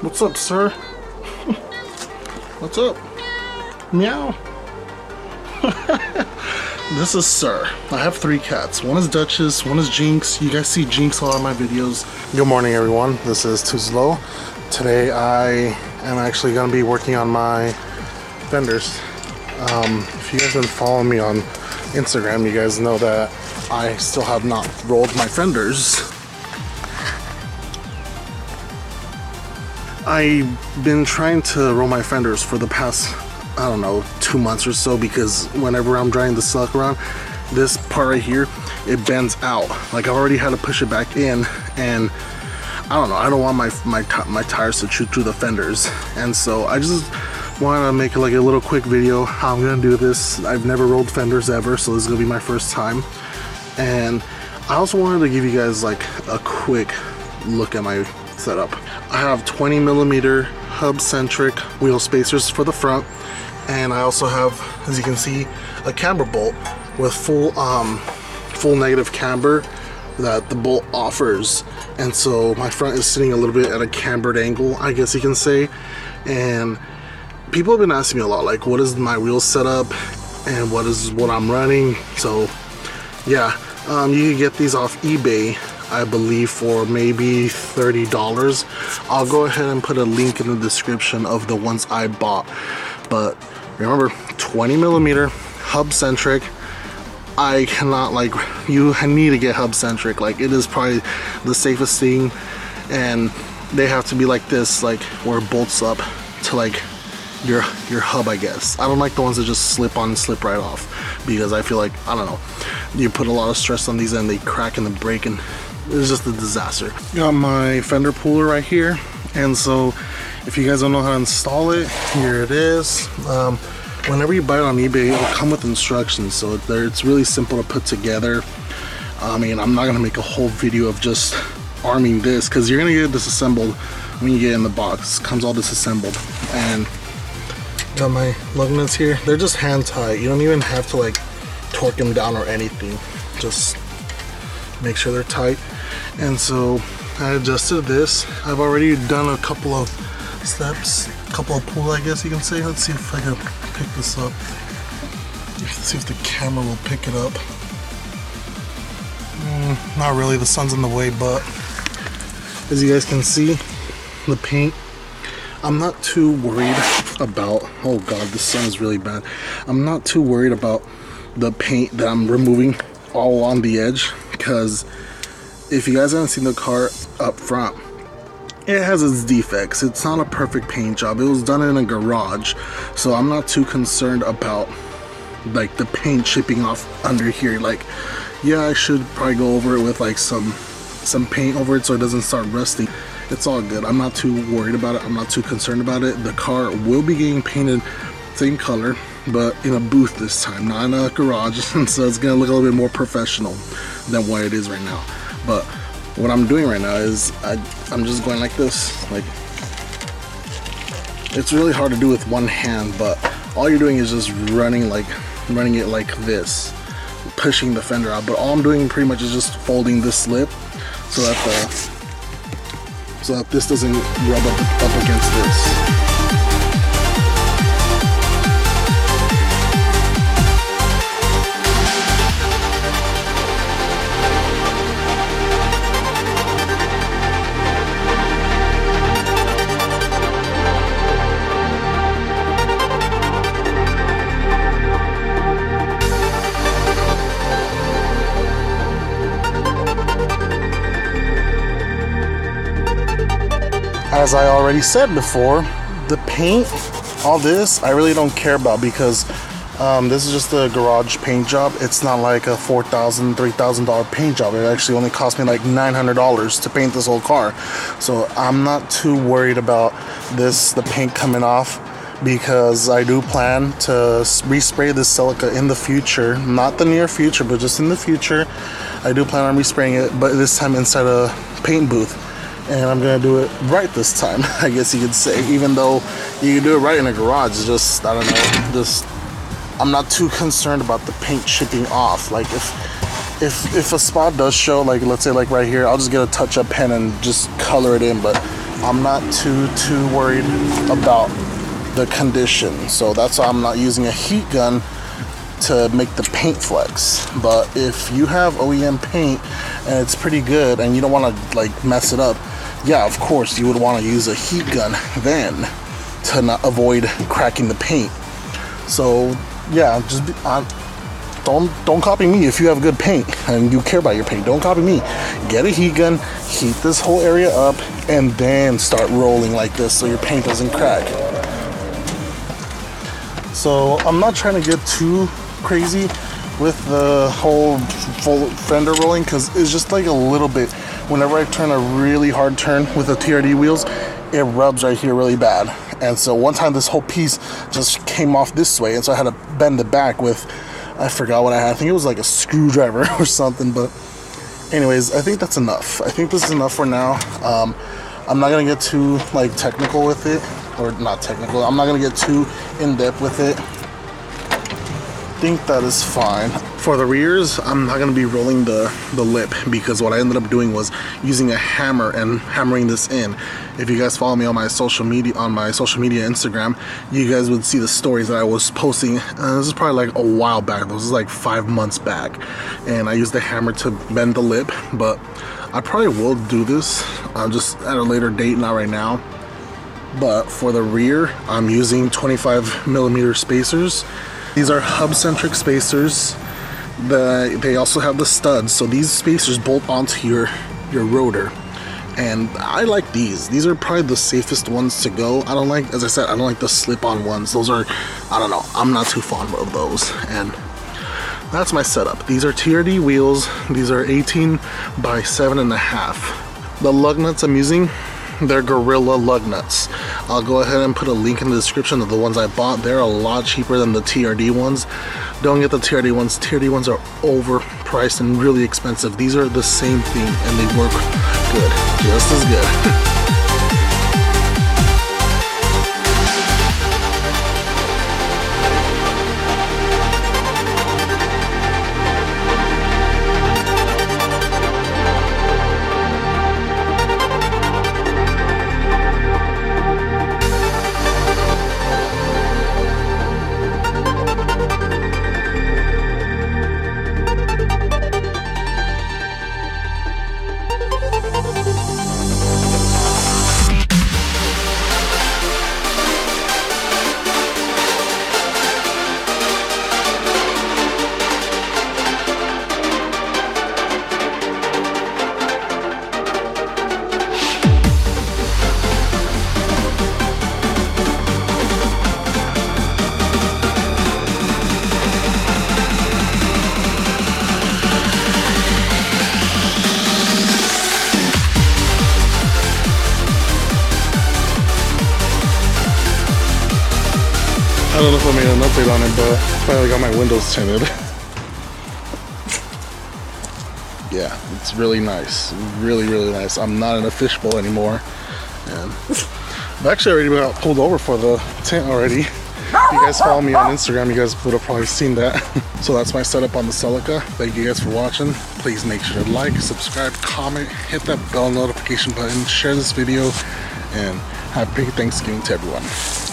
What's up, sir? What's up? Meow. This is Sir. I have 3 cats. One is Duchess, one is Jinx. You guys see Jinx a lot of my videos. Good morning, everyone. This is Tuzlo. Today I am actually going to be working on my fenders. If you guys have been following me on Instagram, you guys know that I still have not rolled my fenders. I've been trying to roll my fenders for the past, I don't know, 2 months or so, because whenever I'm driving the Celica around, this part right here, it bends out. Like, I've already had to push it back in, and I don't know, I don't want my tires to chew through the fenders. And so I just want to make like a little quick video how I'm gonna do this. I've never rolled fenders ever, so this is gonna be my first time. And I also wanted to give you guys like a quick look at my setup. I have 20mm HUBCENTRIC wheel spacers for the front, and I also have, as you can see, a camber bolt with full negative camber that the bolt offers. And so my front is sitting a little bit at a cambered angle, I guess you can say. And people have been asking me a lot, like, what is my wheel setup and what I'm running. So yeah, you can get these off eBay, I believe, for maybe $30. I'll go ahead and put a link in the description of the ones I bought. But remember, 20mm HUBCENTRIC. I cannot, like, you need to get HUBCENTRIC. Like, it is probably the safest thing, and they have to be like this, like where it bolts up to like your hub, I guess. I don't like the ones that just slip on and slip right off, because I feel like, I don't know, you put a lot of stress on these and they crack in the brake, and it's just a disaster. Got my fender puller right here, and so if you guys don't know how to install it, here it is. Whenever you buy it on eBay, it'll come with instructions, so it's really simple to put together. I mean, I'm not gonna make a whole video of just arming this, because you're gonna get it disassembled when you get in the box. It comes all disassembled. And got my lug nuts here. They're just hand tight. You don't even have to like torque them down or anything. Just make sure they're tight. And so I adjusted this. I've already done a couple of steps, a couple of pulls, I guess you can say. Let's see if I can pick this up. Let's see if the camera will pick it up. Not really, the sun's in the way, but as you guys can see, the paint, I'm not too worried about, oh god, the sun is really bad. I'm not too worried about the paint that I'm removing all on the edge, because if you guys haven't seen the car up front, it has its defects. It's not a perfect paint job. It was done in a garage, so I'm not too concerned about like the paint chipping off under here. Like, yeah, I should probably go over it with like some paint over it so it doesn't start rusting. It's all good. I'm not too worried about it. I'm not too concerned about it. The car will be getting painted same color, but in a booth this time, not in a garage, and so it's gonna look a little bit more professional than what it is right now. But what I'm doing right now is I'm just going like this. Like, it's really hard to do with one hand, but all you're doing is just running it like this, pushing the fender out. But all I'm doing pretty much is just folding this lip so that this doesn't rub up against this. As I already said before, the paint, all this, I really don't care about, because this is just a garage paint job. It's not like a $4,000, $3,000 paint job. It actually only cost me like $900 to paint this whole car. So I'm not too worried about the paint coming off, because I do plan to respray this Celica in the future. Not the near future, but just in the future. I do plan on respraying it, but this time inside a paint booth. And I'm gonna do it right this time, I guess you could say. Even though you can do it right in a garage, it's just, I don't know, I'm not too concerned about the paint chipping off. Like, if a spot does show, like let's say like right here, I'll just get a touch-up pen and just color it in. But I'm not too worried about the condition. So that's why I'm not using a heat gun to make the paint flex. But if you have OEM paint and it's pretty good and you don't want to like mess it up, yeah, of course you would want to use a heat gun then to not avoid cracking the paint. So yeah, just don't copy me if you have good paint and you care about your paint. Don't copy me. Get a heat gun, heat this whole area up, and then start rolling like this so your paint doesn't crack. So I'm not trying to get too crazy with the whole full fender rolling because it's just like a little bit. Whenever I turn a really hard turn with the TRD wheels, it rubs right here really bad. And so one time this whole piece just came off this way, and so I had to bend it back with, I forgot what I had. I think it was like a screwdriver or something. But anyways, I think that's enough. I think this is enough for now. I'm not gonna get too like technical with it, or not technical. I'm not gonna get too in depth with it. I think that is fine. For the rears, I'm not gonna be rolling the lip because what I ended up doing was using a hammer and hammering this in. If you guys follow me on my social media Instagram, you guys would see the stories that I was posting. This is probably like a while back. This was like 5 months back, and I used the hammer to bend the lip. But I probably will do this just at a later date, not right now. But for the rear, I'm using 25mm spacers. These are HUBCENTRIC spacers. They also have the studs, so these spacers bolt onto your rotor. And I like these. These are probably the safest ones to go. I don't like, as I said, I don't like the slip-on ones. Those are, I don't know, I'm not too fond of those. And that's my setup. These are TRD wheels. These are 18 by 7.5. The lug nuts I'm using, they're Gorilla lug nuts. I'll go ahead and put a link in the description of the ones I bought. They're a lot cheaper than the TRD ones. Don't get the TRD ones. TRD ones are overpriced and really expensive. These are the same thing and they work good, just as good. I don't know if I made an update on it, but finally got my windows tinted. Yeah, it's really nice. Really nice. I'm not in a fishbowl anymore. And I've actually already got pulled over for the tint already. If you guys follow me on Instagram, you guys would have probably seen that. So that's my setup on the Celica. Thank you guys for watching. Please make sure to like, subscribe, comment, hit that bell notification button, share this video, and happy Thanksgiving to everyone.